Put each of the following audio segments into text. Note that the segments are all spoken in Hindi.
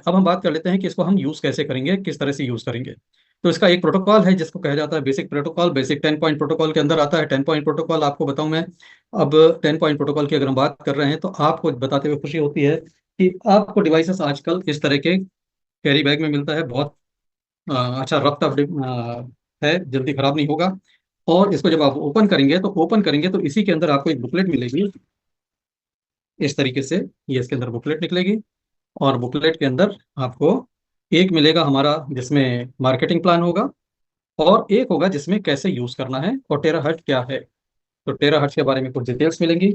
अब हम बात कर लेते हैं कि इसको हम यूज़ कैसे करेंगे, किस तरह से यूज़ करेंगे। तो इसका एक प्रोटोकॉल है जिसको कहा जाता है basic protocol. Basic 10 point protocol के अंदर आता है। 10 पॉइंट प्रोटोकॉल आपको बताऊं मैं। अब 10 पॉइंट प्रोटोकॉल की अगर हम बात कर रहे हैं तो आपको बताते हुए खुशी होती है कि आपको डिवाइसेस आजकल इस तरह के कैरी बैग में मिलता है। बहुत अच्छा रफ टफ है, जल्दी खराब नहीं होगा। और इसको जब आप ओपन करेंगे तो इसी के अंदर आपको एक बुकलेट मिलेगी इस तरीके से। ये इसके अंदर बुकलेट निकलेगी। और बुकलेट के अंदर आपको एक मिलेगा हमारा जिसमें मार्केटिंग प्लान होगा, और एक होगा जिसमें कैसे यूज करना है और टेराहर्ट्ज क्या है। तो टेराहर्ट्ज के बारे में कुछ डिटेल्स मिलेंगी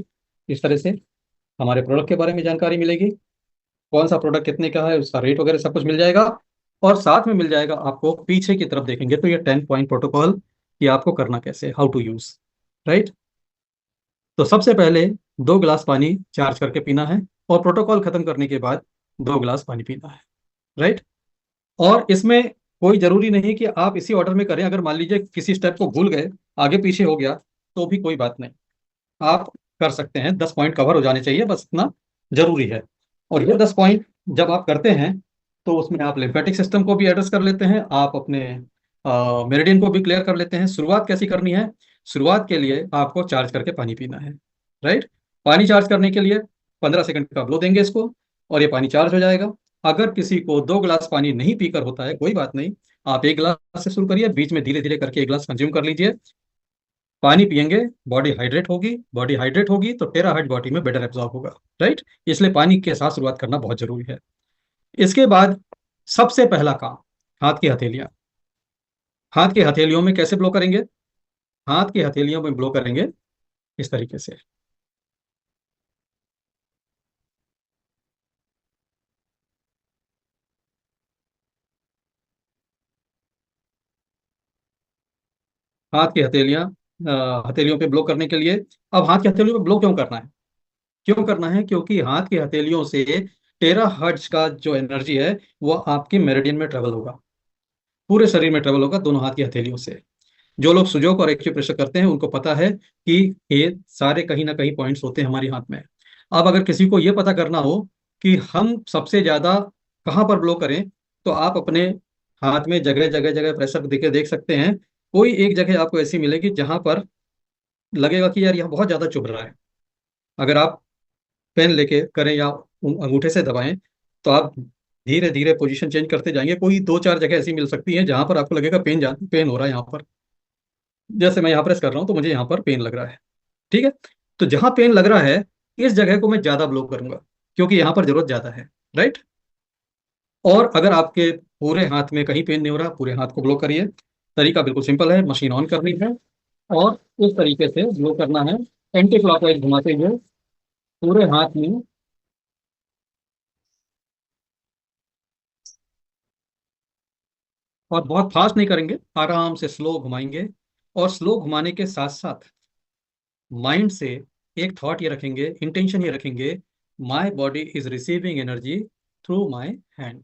इस तरह से। हमारे प्रोडक्ट के बारे में जानकारी मिलेगी, कौन सा प्रोडक्ट कितने का है, उसका रेट वगैरह सब कुछ मिल जाएगा। और साथ में मिल जाएगा आपको, पीछे की तरफ देखेंगे तो ये 10 पॉइंट प्रोटोकॉल, ये आपको करना कैसे, हाउ टू यूज। राइट। तो सबसे पहले 2 गिलास पानी चार्ज करके पीना है, और प्रोटोकॉल खत्म करने के बाद 2 गिलास पानी पीना है। राइट। और इसमें कोई जरूरी नहीं कि आप इसी ऑर्डर में करें। अगर मान लीजिए किसी स्टेप को भूल गए, आगे पीछे हो गया, तो भी कोई बात नहीं, आप कर सकते हैं। 10 पॉइंट कवर हो जाने चाहिए, बस इतना जरूरी है। और ये 10 पॉइंट जब आप करते हैं तो उसमें आप लिम्फेटिक सिस्टम को भी एड्रेस कर लेते हैं, आप अपने मेरिडियन को भी क्लियर कर लेते हैं। शुरुआत कैसी करनी है? शुरुआत के लिए आपको चार्ज करके पानी पीना है। राइट। पानी चार्ज करने के लिए 15 सेकंड का ग्लो देंगे इसको, और ये पानी चार्ज हो जाएगा। अगर किसी को 2 गिलास पानी नहीं पीकर होता है, कोई बात नहीं, आप 1 गिलास से शुरू करिए, बीच में धीरे धीरे करके 1 गिलास कंज्यूम कर लीजिए। पानी पियेंगे, बॉडी हाइड्रेट होगी तो टेराहाइड्रेट बॉडी में बेटर एब्जॉर्ब होगा। राइट। इसलिए पानी के साथ शुरुआत करना बहुत जरूरी है। इसके बाद सबसे पहला काम, हाथ की हथेलियां। हाथ की हथेलियों में कैसे ब्लो करेंगे? हाथ की हथेलियों में ब्लो करेंगे इस तरीके से। हाथ की हथेलियां, हथेलियों पे ब्लो करने के लिए। अब हाथ की हथेलियों पे ब्लो क्यों करना है? क्यों करना है? क्योंकि हाथ की हथेलियों से टेरा हर्ट्ज का जो एनर्जी है वो आपके मेरिडियन में ट्रेवल होगा, पूरे शरीर में ट्रेवल होगा, दोनों हाथ की हथेलियों से। जो लोग सुजोक और एक्यूप्रेशर करते हैं उनको पता है कि ये सारे कहीं ना कहीं पॉइंट्स होते हैं हमारे हाथ में। अब अगर किसी को ये पता करना हो कि हम सबसे ज्यादा कहाँ पर ब्लो करें, तो आप अपने हाथ में जगह जगह जगह प्रेशर देके देख सकते हैं। कोई एक जगह आपको ऐसी मिलेगी जहां पर लगेगा कि यार यहाँ बहुत ज्यादा चुभ रहा है। अगर आप पेन लेके करें या अंगूठे से दबाएं, तो आप धीरे धीरे पोजीशन चेंज करते जाएंगे, कोई 2 4 जगह ऐसी मिल सकती है जहां पर आपको लगेगा पेन हो रहा है यहाँ पर। जैसे मैं यहाँ प्रेस कर रहा हूँ तो मुझे यहाँ पर पेन लग रहा है। ठीक है। तो जहां पेन लग रहा है, इस जगह को मैं ज्यादा ब्लो करूंगा, क्योंकि यहाँ पर जरूरत ज्यादा है। राइट। और अगर आपके पूरे हाथ में कहीं पेन नहीं हो रहा, पूरे हाथ को ब्लो करिए। तरीका बिल्कुल सिंपल है, मशीन ऑन करनी है और इस तरीके से ब्लो करना है, एंटी क्लॉकवाइज घुमाते हुए पूरे हाथ में। और बहुत फास्ट नहीं करेंगे, आराम से स्लो घुमाएंगे। और स्लो घुमाने के साथ साथ माइंड से एक थॉट ये रखेंगे, इंटेंशन ये रखेंगे, my body is receiving energy through my hand.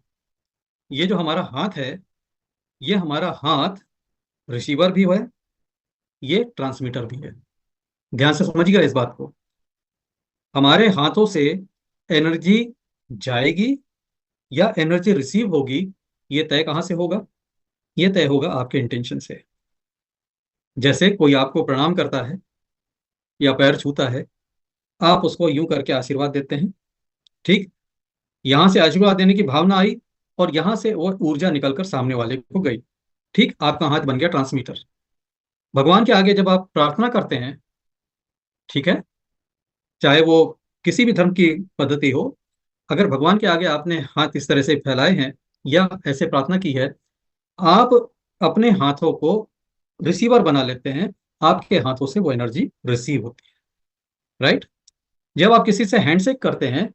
ये जो हमारा हाथ है, ये हमारा हाथ रिसीवर भी है, ये ट्रांसमीटर भी है। ध्यान से समझिएगा इस बात को। हमारे हाथों से एनर्जी जाएगी या एनर्जी रिसीव होगी, ये तय कहाँ से होगा? ये तय होगा आपके इंटेंशन से। जैसे कोई आपको प्रणाम करता है या पैर छूता है, आप उसको यूं करके आशीर्वाद देते हैं। ठीक। यहां से आशीर्वाद देने की भावना आई, और यहां से वो ऊर्जा निकलकर सामने वाले को गई। ठीक, आपका हाथ बन गया ट्रांसमीटर। भगवान के आगे जब आप प्रार्थना करते हैं, ठीक है, चाहे वो किसी भी धर्म की पद्धति हो, अगर भगवान के आगे आपने हाथ इस तरह से फैलाए हैं या ऐसे प्रार्थना की है, आप अपने हाथों को रिसीवर बना लेते हैं। आपके हाथों से वो एनर्जी रिसीव होती है। राइट। जब आप किसी से हैंडशेक करते हैं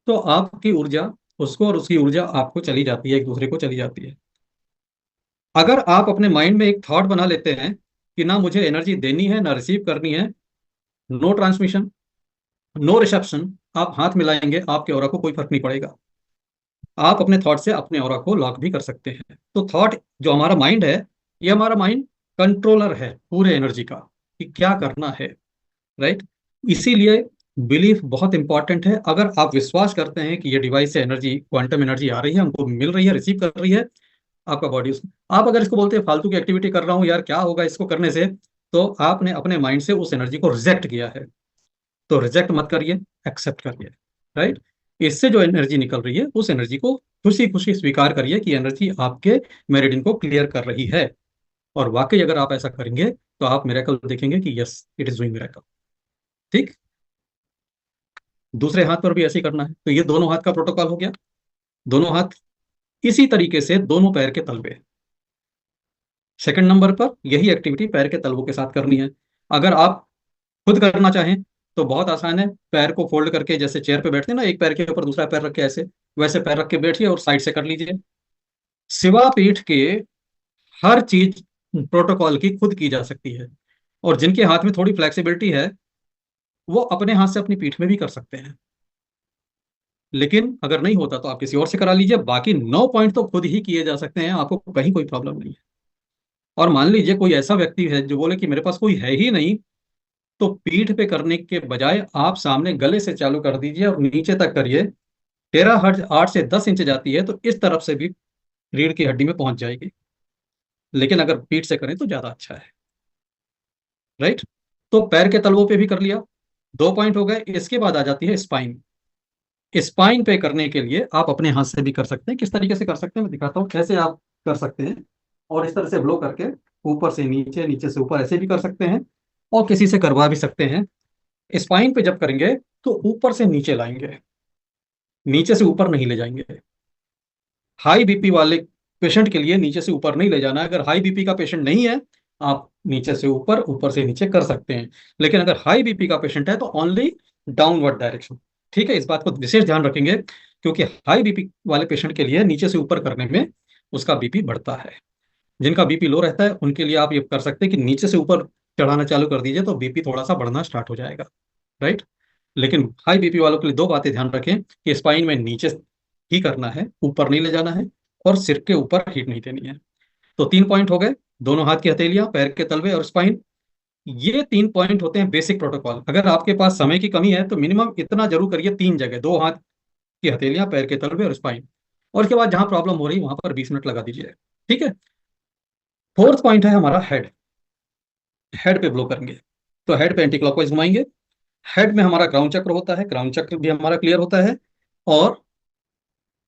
तो आपकी ऊर्जा उसको और उसकी ऊर्जा आपको चली जाती है, एक दूसरे को चली जाती है। अगर आप अपने माइंड में एक थॉट बना लेते हैं कि ना मुझे एनर्जी देनी है ना रिसीव करनी है, नो ट्रांसमिशन, नो रिसेप्शन, आप हाथ मिलाएंगे, आपके ऑरा को कोई फर्क नहीं पड़ेगा। आप अपने थॉट से अपने ऑरा को लॉक भी कर सकते हैं। तो थॉट, जो हमारा माइंड है, ये हमारा माइंड कंट्रोलर है पूरे एनर्जी का, कि क्या करना है। राइट। इसीलिए बिलीफ बहुत इंपॉर्टेंट है। अगर आप विश्वास करते हैं कि ये डिवाइस से एनर्जी, क्वांटम एनर्जी आ रही है, हमको मिल रही है, रिसीव कर रही है, आपका बॉडी उसको, आप अगर इसको बोलते हैं फालतू की एक्टिविटी कर रहा हूँ यार, क्या होगा इसको करने से, तो आपने अपने माइंड से उस एनर्जी को रिजेक्ट किया है। तो रिजेक्ट मत करिए, एक्सेप्ट करिए। राइट। इससे जो एनर्जी निकल रही है उस एनर्जी को खुशी खुशी स्वीकार करिए कि एनर्जी आपके मेरिडियन को क्लियर कर रही है। और वाकई अगर आप ऐसा करेंगे तो आप मिरेकल देखेंगे कि yes, it is doing miracle. ठीक। दूसरे हाथ पर भी ऐसे ही करना है। तो ये दोनों हाथ का प्रोटोकॉल हो गया। दोनों हाथ इसी तरीके से दोनों पैर के तलवे। सेकंड नंबर पर यही एक्टिविटी पैर के तलवों के साथ करनी है। अगर आप खुद करना चाहें तो बहुत आसान है। पैर को फोल्ड करके, जैसे चेयर पे बैठते हैं ना, एक पैर के ऊपर दूसरा पैर रख के, ऐसे वैसे पैर रख के बैठिए और साइड से कर लीजिए। सिवा पीठ के हर चीज प्रोटोकॉल की खुद की जा सकती है। और जिनके हाथ में थोड़ी फ्लेक्सिबिलिटी है वो अपने हाथ से अपनी पीठ में भी कर सकते हैं। लेकिन अगर नहीं होता तो आप किसी और से करा लीजिए। बाकी 9 पॉइंट तो खुद ही किए जा सकते हैं, आपको कहीं कोई प्रॉब्लम नहीं है। और मान लीजिए कोई ऐसा व्यक्ति है जो बोले कि मेरे पास कोई है ही नहीं, तो पीठ पे करने के बजाय आप सामने गले से चालू कर दीजिए और नीचे तक करिए। टेरा हर्ट्ज 8 से 10 इंच जाती है, तो इस तरफ से भी रीढ़ की हड्डी में पहुंच जाएगी। लेकिन अगर पीठ से करें तो ज्यादा अच्छा है। राइट। तो पैर के तलवों पे भी कर लिया। 2 पॉइंट हो गए। इसके बाद आ जाती है स्पाइन। स्पाइन पे करने के लिए आप अपने हाथ से भी कर सकते हैं। किस तरीके से कर सकते हैं मैं दिखाता हूँ, कैसे आप कर सकते हैं। और इस तरह से ब्लो करके ऊपर से नीचे, नीचे से ऊपर, ऐसे भी कर सकते हैं। और किसी से करवा भी सकते हैं। स्पाइन पे जब करेंगे तो ऊपर से नीचे लाएंगे, नीचे से ऊपर नहीं ले जाएंगे। हाई बीपी वाले पेशेंट के लिए नीचे से ऊपर नहीं ले जाना है। अगर हाई बीपी का पेशेंट नहीं है, आप नीचे से ऊपर, ऊपर से नीचे कर सकते हैं। लेकिन अगर हाई बीपी का पेशेंट है तो ओनली डाउनवर्ड डायरेक्शन। ठीक है, इस बात को विशेष ध्यान रखेंगे, क्योंकि हाई बीपी वाले पेशेंट के लिए नीचे से ऊपर करने में उसका बीपी बढ़ता है। जिनका बीपी लो रहता है उनके लिए आप ये कर सकते हैं कि नीचे से ऊपर चढ़ाना चालू कर दीजिए, तो बीपी थोड़ा सा बढ़ना स्टार्ट हो जाएगा। राइट। लेकिन हाई बीपी वालों के लिए दो बातें ध्यान रखें कि स्पाइन में नीचे ही करना है, ऊपर नहीं ले जाना है, और सिर के ऊपर हीट नहीं देनी है। तो 3 पॉइंट हो गए। दोनों हाथ की हथेलियां, पैर के तलवे और स्पाइन। ये 3 पॉइंट होते हैं बेसिक प्रोटोकॉल। अगर आपके पास समय की कमी है तो मिनिमम इतना जरूर करिए, 3 जगह, दो हाथ की हथेलियां, पैर के तलवे और स्पाइन। और उसके बाद जहां प्रॉब्लम हो रही है वहां पर 20 मिनट लगा दीजिए। ठीक है। फोर्थ पॉइंट है हमारा हेड। हेड पे ब्लो करेंगे। तो हेड पे एंटी क्लॉकवाइज घुमाएंगे। हेड में हमारा क्राउन चक्र होता है, क्राउन चक्र भी हमारा क्लियर होता है। और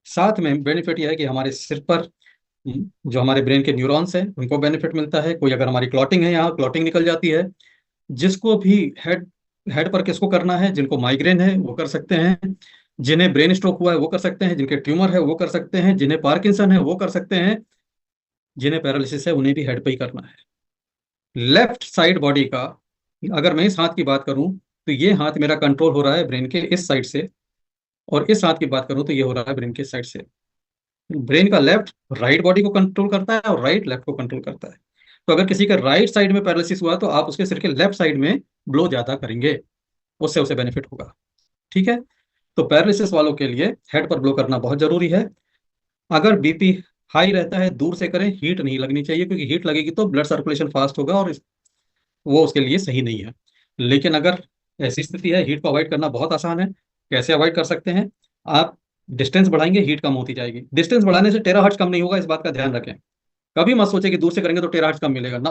साथ में बेनिफिट यह है कि हमारे सिर पर जो हमारे ब्रेन के न्यूरॉन्स हैं उनको बेनिफिट मिलता है। कोई अगर हमारी क्लॉटिंग है, यहाँ क्लॉटिंग निकल जाती है। जिसको भी हेड हेड पर किसको करना है, जिनको माइग्रेन है वो कर सकते हैं, जिन्हें ब्रेन स्ट्रोक हुआ है वो कर सकते हैं, जिनके ट्यूमर है वो कर सकते हैं, जिन्हें पार्किंसन है वो कर सकते हैं, जिन्हें पैरालिसिस है उन्हें भी हेड पे ही करना है। लेफ्ट साइड बॉडी का, अगर मैं इस हाथ की बात करूं तो ये हाथ मेरा कंट्रोल हो रहा है ब्रेन के इस साइड से, और इस हाथ की बात करूं तो ये हो रहा है ब्रेन के साइड से। ब्रेन का लेफ्ट राइट बॉडी को कंट्रोल करता है और राइट लेफ्ट को कंट्रोल करता है। तो अगर किसी का राइट साइड में पैरालिसिस हुआ तो आप उसके सिर के लेफ्ट साइड में ब्लो ज्यादा करेंगे, उससे उसे बेनिफिट होगा। ठीक है। तो पैरालिसिस वालों के लिए हेड पर ब्लो करना बहुत जरूरी है। अगर बीपी हाई रहता है दूर से करें, हीट नहीं लगनी चाहिए, क्योंकि हीट लगेगी तो ब्लड सर्कुलेशन फास्ट होगा और वो उसके लिए सही नहीं है। लेकिन अगर ऐसी स्थिति है, हीट को अवॉइड करना बहुत आसान है। कैसे अवॉइड कर सकते हैं? आप डिस्टेंस बढ़ाएंगे, हीट कम होती जाएगी। डिस्टेंस बढ़ाने से टेराहर्ट्ज कम नहीं होगा, इस बात का ध्यान रखें। कभी मत सोचे कि दूर से करेंगे तो टेराहर्ट्ज कम मिलेगा ना।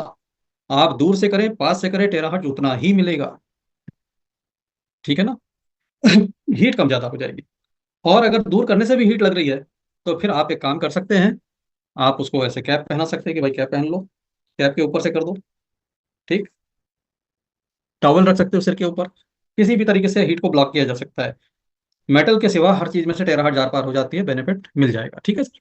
आप दूर से करें, पास से करें, टेराहर्ट्ज उतना ही मिलेगा। ठीक है ना। हीट कम ज्यादा हो जाएगी। और अगर दूर करने से भी हीट लग रही है तो फिर आप एक काम कर सकते हैं। आप उसको ऐसे कैप पहना सकते हैं कि भाई कैप पहन लो, कैप के ऊपर से कर दो। ठीक। टॉवल रख सकते हो सिर के ऊपर। किसी भी तरीके से हीट को ब्लॉक किया जा सकता है। मेटल के सिवा हर चीज में से टेराहर्ट्ज आर पार हो जाती है, बेनिफिट मिल जाएगा। ठीक है सर।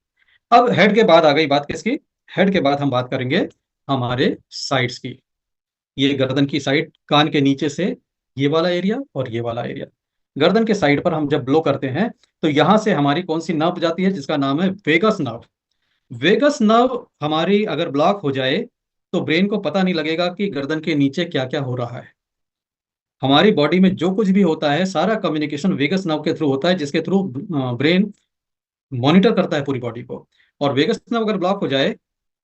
अब हेड के बाद आ गई बात किसकी? हेड के बाद हम बात करेंगे हमारे साइड्स की। ये गर्दन की साइड, कान के नीचे से ये वाला एरिया और ये वाला एरिया। गर्दन के साइड पर हम जब ब्लो करते हैं तो यहां से हमारी कौन सी नर्व जाती है, जिसका नाम है वेगस नर्व। वेगस नर्व हमारी अगर ब्लॉक हो जाए तो ब्रेन को पता नहीं लगेगा कि गर्दन के नीचे क्या क्या हो रहा है। हमारी बॉडी में जो कुछ भी होता है सारा कम्युनिकेशन वेगस नर्व के थ्रू होता है, जिसके थ्रू ब्रेन मॉनिटर करता है पूरी बॉडी को। और वेगस नर्व अगर ब्लॉक हो जाए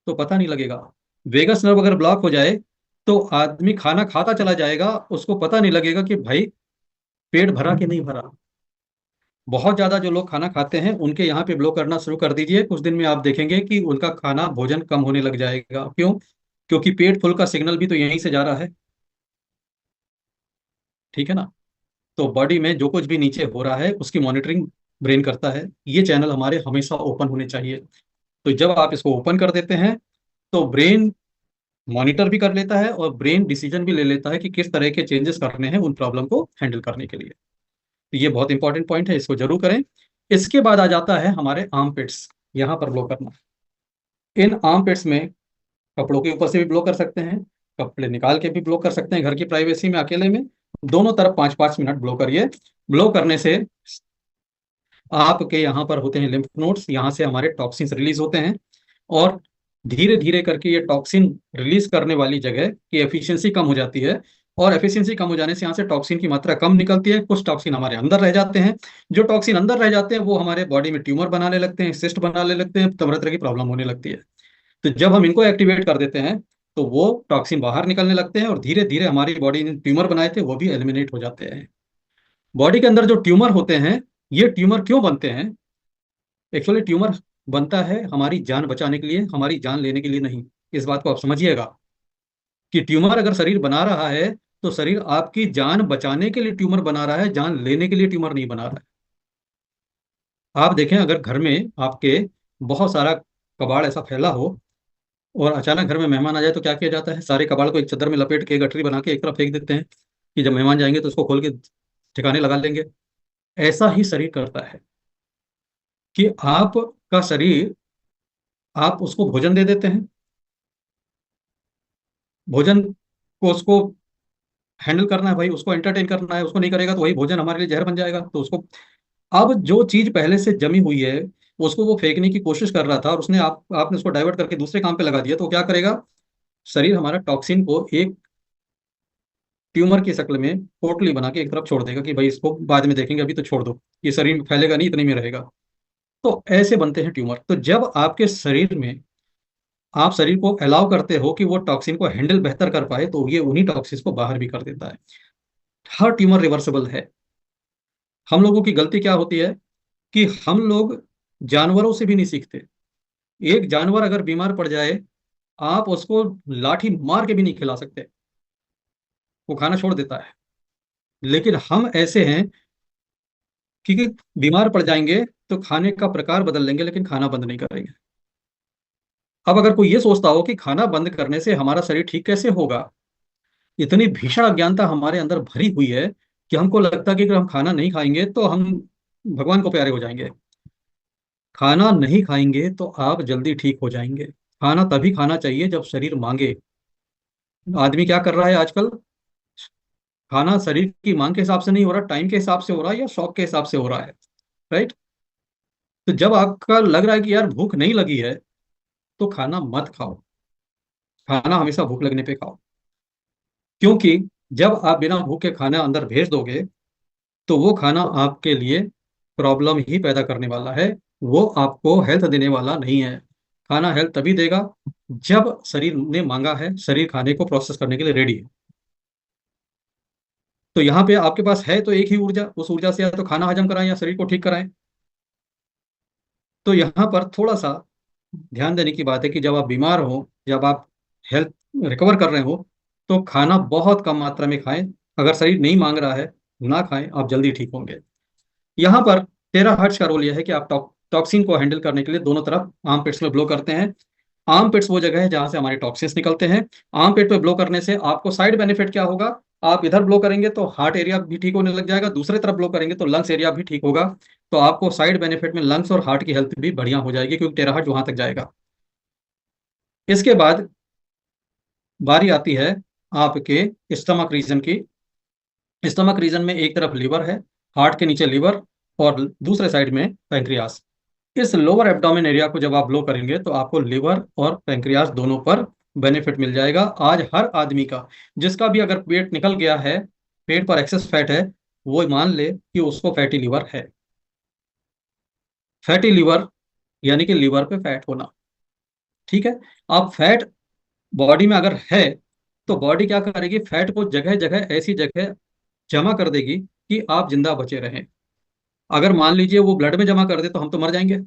तो पता नहीं लगेगा। वेगस नर्व अगर ब्लॉक हो जाए तो आदमी खाना खाता चला जाएगा, उसको पता नहीं लगेगा कि भाई पेट भरा कि नहीं भरा। बहुत ज्यादा जो लोग खाना खाते हैं उनके यहाँ पे ब्लो करना शुरू कर दीजिए, कुछ दिन में आप देखेंगे कि उनका खाना भोजन कम होने लग जाएगा। क्यों? क्योंकि पेट फुल का सिग्नल भी तो यहीं से जा रहा है। ठीक है ना? तो बॉडी में जो कुछ भी नीचे हो रहा है उसकी मॉनिटरिंग ब्रेन करता है। ये चैनल हमारे हमेशा ओपन होने चाहिए। तो जब आप इसको ओपन कर देते हैं तो ब्रेन मॉनिटर भी कर लेता है और ब्रेन डिसीजन भी ले लेता है कि किस तरह के चेंजेस करने हैं उन प्रॉब्लम को हैंडल करने के लिए। तो ये बहुत इंपॉर्टेंट पॉइंट है, इसको जरूर करें। इसके बाद आ जाता है हमारे आर्म पिट्स, यहाँ पर ब्लो करना। इन आर्म पिट्स में कपड़ों के ऊपर से भी ब्लो कर सकते हैं, कपड़े निकाल के भी ब्लो कर सकते हैं, घर की प्राइवेसी में अकेले में। दोनों तरफ 5-5 मिनट ब्लो करिए। ब्लो करने से आपके यहाँ पर होते हैं लिम्फ नोड्स, यहाँ से हमारे टॉक्सिन्स रिलीज होते हैं और धीरे धीरे करके ये टॉक्सिन रिलीज करने वाली जगह की एफिशिएंसी कम हो जाती है। और एफिशिएंसी कम हो जाने से यहाँ से टॉक्सिन की मात्रा कम निकलती है, कुछ टॉक्सिन हमारे अंदर रह जाते हैं। जो टॉक्सिन अंदर रह जाते हैं वो हमारे बॉडी में ट्यूमर बनाने लगते हैं, सिस्ट बनाने लगते हैं, तरह तरह की प्रॉब्लम होने लगती है। तो जब हम इनको एक्टिवेट कर देते हैं तो वो टॉक्सिन बाहर निकलने लगते हैं और धीरे धीरे हमारी बॉडी ने ट्यूमर बनाए थे वो भी एलिमिनेट हो जाते हैं। बॉडी के अंदर जो ट्यूमर होते हैं, ये ट्यूमर क्यों बनते हैं? एक्चुअली ट्यूमर बनता है हमारी जान बचाने के लिए, हमारी जान लेने के लिए नहीं। इस बात को आप समझिएगा कि ट्यूमर अगर शरीर बना रहा है तो शरीर आपकी जान बचाने के लिए ट्यूमर बना रहा है, जान लेने के लिए ट्यूमर नहीं बना रहा है। आप देखें, अगर घर में आपके बहुत सारा कबाड़ ऐसा फैला हो और अचानक घर में मेहमान आ जाए तो क्या किया जाता है? सारे कबाड़ को एक चादर में लपेट के गठरी बना के एक तरफ फेंक देते हैं कि जब मेहमान जाएंगे तो उसको खोल के ठिकाने लगा लेंगे। ऐसा ही शरीर करता है कि आपका शरीर, आप उसको भोजन दे देते हैं, भोजन को उसको हैंडल करना है भाई, उसको एंटरटेन करना है, उसको नहीं करेगा तो वही भोजन हमारे लिए जहर बन जाएगा। तो उसको, अब जो चीज पहले से जमी हुई है उसको वो फेंकने की कोशिश कर रहा था और उसने आपने उसको डाइवर्ट करके दूसरे काम पे लगा दिया, तो क्या करेगा? शरीर हमारा टॉक्सिन को एक ट्यूमर की शक्ल में पोटली बना के एक तरफ छोड़ देगा कि भाई इसको बाद में देखेंगे, अभी तो छोड़ दो, ये शरीर में फैलेगा नहीं, इतने में रहेगा। तो ऐसे बनते हैं ट्यूमर। तो जब आपके शरीर में आप शरीर को अलाउ करते हो कि वो टॉक्सिन को हैंडल बेहतर कर पाए तो ये उन्हीं टॉक्सिन को बाहर भी कर देता है। हर ट्यूमर रिवर्सिबल है। हम लोगों की गलती क्या होती है कि हम लोग जानवरों से भी नहीं सीखते। एक जानवर अगर बीमार पड़ जाए, आप उसको लाठी मार के भी नहीं खिला सकते, वो खाना छोड़ देता है। लेकिन हम ऐसे हैं कि बीमार पड़ जाएंगे तो खाने का प्रकार बदल लेंगे लेकिन खाना बंद नहीं करेंगे। अब अगर कोई ये सोचता हो कि खाना बंद करने से हमारा शरीर ठीक कैसे होगा, इतनी भीषण अज्ञानता हमारे अंदर भरी हुई है कि हमको लगता है कि अगर हम खाना नहीं खाएंगे तो हम भगवान को प्यारे हो जाएंगे। खाना नहीं खाएंगे तो आप जल्दी ठीक हो जाएंगे। खाना तभी खाना चाहिए जब शरीर मांगे। आदमी क्या कर रहा है आजकल? खाना शरीर की मांग के हिसाब से नहीं हो रहा, टाइम के हिसाब से हो रहा है या शौक के हिसाब से हो रहा है। राइट? तो जब आपका लग रहा है कि यार भूख नहीं लगी है तो खाना मत खाओ। खाना हमेशा भूख लगने पे खाओ, क्योंकि जब आप बिना भूख के खाना अंदर भेज दोगे तो वो खाना आपके लिए प्रॉब्लम ही पैदा करने वाला है, वो आपको हेल्थ देने वाला नहीं है। खाना हेल्थ तभी देगा जब शरीर ने मांगा है, शरीर खाने को प्रोसेस करने के लिए रेडी है। तो यहाँ पे आपके पास है तो एक ही ऊर्जा, उस ऊर्जा से या तो खाना हजम कराएं या शरीर को ठीक कराएं। तो यहाँ पर थोड़ा सा ध्यान देने की बात है कि जब आप बीमार हो, जब आप हेल्थ रिकवर कर रहे हो, तो खाना बहुत कम मात्रा में खाएं। अगर शरीर नहीं मांग रहा है ना खाएं, आप जल्दी ठीक होंगे। यहाँ पर टेराहर्ट्ज का रोल यह है कि आप टॉक्सिन को हैंडल करने के लिए दोनों तरफ आर्म पिट्स में ब्लो करते हैं। आर्म पिट्स वो जगह है जहां से हमारे टॉक्सिन्स निकलते हैं। आर्म पिट पे ब्लो करने से आपको साइड बेनिफिट क्या होगा? आप इधर ब्लो करेंगे तो हार्ट एरिया भी ठीक होने लग जाएगा, दूसरी तरफ ब्लो करेंगे तो लंग्स एरिया भी ठीक होगा। तो आपको साइड बेनिफिट में लंग्स और हार्ट की हेल्थ भी बढ़िया हो जाएगी, क्योंकि टेराहर्ट्ज वहां तक जाएगा। इसके बाद बारी आती है आपके स्टमक रीजन की। स्टमक रीजन में एक तरफ लीवर है, हार्ट के नीचे लीवर, और दूसरे साइड में पैंक्रियास। इस लोअर एब्डोमेन एरिया को जब आप ब्लो करेंगे तो आपको लिवर और पैंक्रियास दोनों पर बेनिफिट मिल जाएगा। आज हर आदमी का, जिसका भी अगर पेट निकल गया है, पेट पर एक्सेस फैट है, वो मान ले कि उसको फैटी लिवर है। फैटी लिवर यानी कि लिवर पे फैट होना। ठीक है? आप फैट बॉडी में अगर है तो बॉडी क्या करेगी? फैट को जगह जगह ऐसी जगह जमा कर देगी कि आप जिंदा बचे रहें। अगर मान लीजिए वो ब्लड में जमा कर दे तो हम तो मर जाएंगे,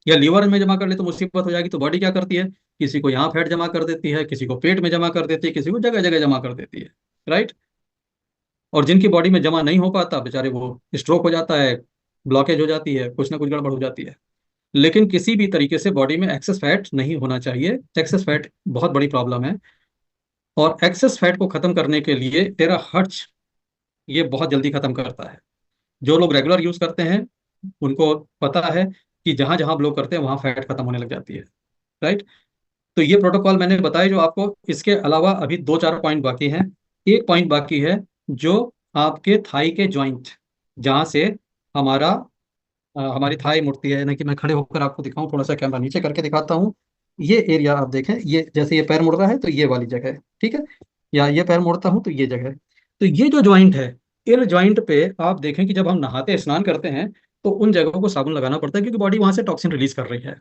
या लीवर में जमा कर ले तो मुसीबत हो जाएगी। तो बॉडी क्या करती है, किसी को यहाँ फैट जमा कर देती है, किसी को पेट में जमा कर देती है, किसी को जगह जगह जमा कर देती है, राइट। और जिनकी बॉडी में जमा नहीं हो पाता बेचारे, वो स्ट्रोक हो जाता है, ब्लॉकेज हो जाती है, कुछ ना कुछ गड़बड़ हो जाती है। लेकिन किसी भी तरीके से बॉडी में एक्सेस फैट नहीं होना चाहिए। एक्सेस फैट बहुत बड़ी प्रॉब्लम है। और एक्सेस फैट को खत्म करने के लिए टेराहर्ट्ज ये बहुत जल्दी खत्म करता है। जो लोग रेगुलर यूज करते हैं उनको पता है कि जहां जहां ब्लो करते हैं वहां फैट खत्म होने लग जाती है, राइट। तो ये प्रोटोकॉल मैंने बताया जो आपको। इसके अलावा अभी दो चार पॉइंट बाकी हैं। एक पॉइंट बाकी है जो आपके थाई के जॉइंट, जहां से हमारा हमारी थाई मुड़ती है, यानी कि मैं खड़े होकर आपको दिखाऊं, थोड़ा सा कैमरा नीचे करके दिखाता हूँ। ये एरिया आप देखें, ये जैसे ये पैर मुड़ रहा है तो ये वाली जगह है, ठीक है। या ये पैर मोड़ता हूं तो ये जगह है। तो ये जो जॉइंट है, इन जॉइंट पे आप देखें कि जब हम नहाते स्नान करते हैं तो उन जगहों को साबुन लगाना पड़ता है, क्योंकि बॉडी वहां से टॉक्सिन रिलीज कर रही है।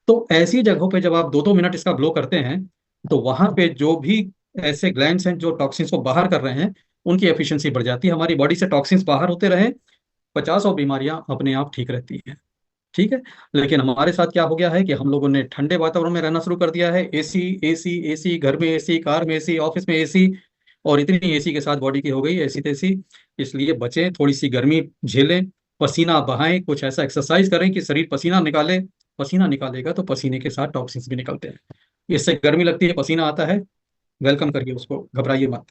तो ऐसी जगहों पे जब आप 2-2 मिनट इसका ब्लो करते हैं तो वहां पे जो भी ऐसे ग्लैंड्स हैं जो टॉक्सिन्स को बाहर कर रहे हैं, उनकी एफिशिएंसी बढ़ जाती है। हमारी बॉडी से टॉक्सिन्स बाहर होते रहे, 50 बीमारियां अपने आप ठीक रहती हैं, ठीक है। लेकिन हमारे साथ क्या हो गया है कि हम लोगों ने ठंडे वातावरण में रहना शुरू कर दिया है। एसी एसी एसी, घर में एसी, कार में एसी, ऑफिस में एसी, और इतनी एसी के साथ बॉडी की हो गई ऐसी तैसी। इसलिए बचें, थोड़ी सी गर्मी झेलें, पसीना बहाएं, कुछ ऐसा एक्सरसाइज करें कि शरीर पसीना निकाले। पसीना निकालेगा तो पसीने के साथ टॉक्सिन्स भी निकलते हैं। इससे गर्मी लगती है, पसीना आता है, वेलकम करिए उसको, घबराइए मत।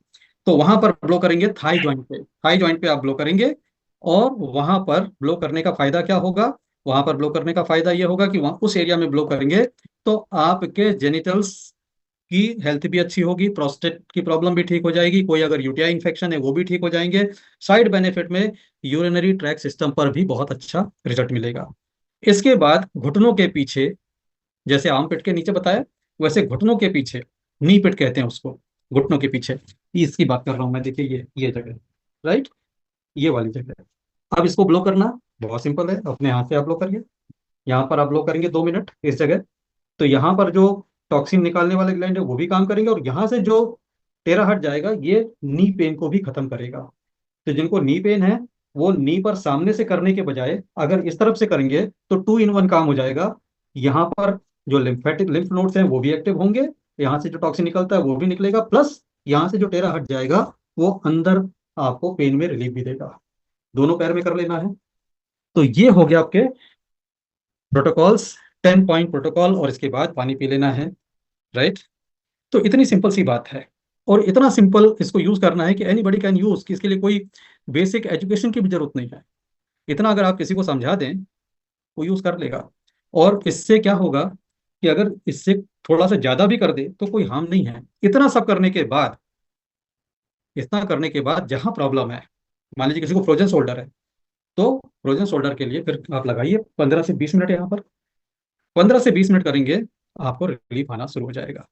तो वहां पर ब्लो करेंगे थाई जॉइंट पे, थाई जॉइंट पे आप ब्लो करेंगे। और वहां पर ब्लो करने का फायदा क्या होगा, वहां पर ब्लो करने का फायदा ये होगा कि वहां उस एरिया में ब्लो करेंगे तो आपके जेनिटल्स की हेल्थ भी अच्छी होगी, प्रोस्टेट की प्रॉब्लम भी ठीक हो जाएगी, कोई अगर यूटीआई इन्फेक्शन है वो भी ठीक हो जाएंगे। साइड बेनिफिट में यूरिनरी ट्रैक सिस्टम पर भी बहुत अच्छा रिजल्ट मिलेगा। इसके बाद घुटनों के पीछे, जैसे आर्म पिट के नीचे बताया, वैसे घुटनों के पीछे, नी पिट कहते हैं उसको, घुटनों के पीछे, इसकी बात कर रहा हूं मैं। देखिए ये जगह, राइट, ये वाली जगह। अब इसको ब्लो करना बहुत सिंपल है, अपने हाथ से आप ब्लो करिए। यहाँ पर आप ब्लो करेंगे 2 मिनट इस जगह। तो यहाँ पर जो टॉक्सिन निकालने वाले ग्लैंड है वो भी काम करेंगे, और यहाँ से जो टेरा हट जाएगा ये नी पेन को भी खत्म करेगा। तो जिनको नी पेन है वो नी पर सामने से करने के बजाय अगर इस तरफ से करेंगे तो 2 in 1 काम हो जाएगा। यहाँ पर जो लिम्फेटिक लिम्फ नोड्स हैं वो भी एक्टिव होंगे, यहाँ से जो टॉक्सिन निकलता है वो भी निकलेगा, प्लस यहाँ से जो टेरा हट जाएगा वो अंदर आपको पेन में रिलीफ भी देगा। दोनों पैर में कर लेना है। तो ये हो गया आपके प्रोटोकॉल्स, 10 पॉइंट प्रोटोकॉल, और इसके बाद पानी पी लेना है, राइट। तो इतनी सिंपल सी बात है, और इतना सिंपल इसको यूज करना है कि एनी बडी कैन यूज, कि इसके लिए कोई बेसिक एजुकेशन की भी जरूरत नहीं है। इतना अगर आप किसी को समझा दें वो यूज कर लेगा। और इससे क्या होगा कि अगर इससे थोड़ा सा ज्यादा भी कर दे तो कोई हार्म नहीं है। इतना सब करने के बाद, इतना करने के बाद जहां प्रॉब्लम है, मान लीजिए किसी को फ्रोजन शोल्डर है, तो फ्रोजन शोल्डर के लिए फिर आप लगाइए 15 से 20 मिनट। यहाँ पर 15 से 20 मिनट करेंगे, आपको रिलीफ आना शुरू हो जाएगा।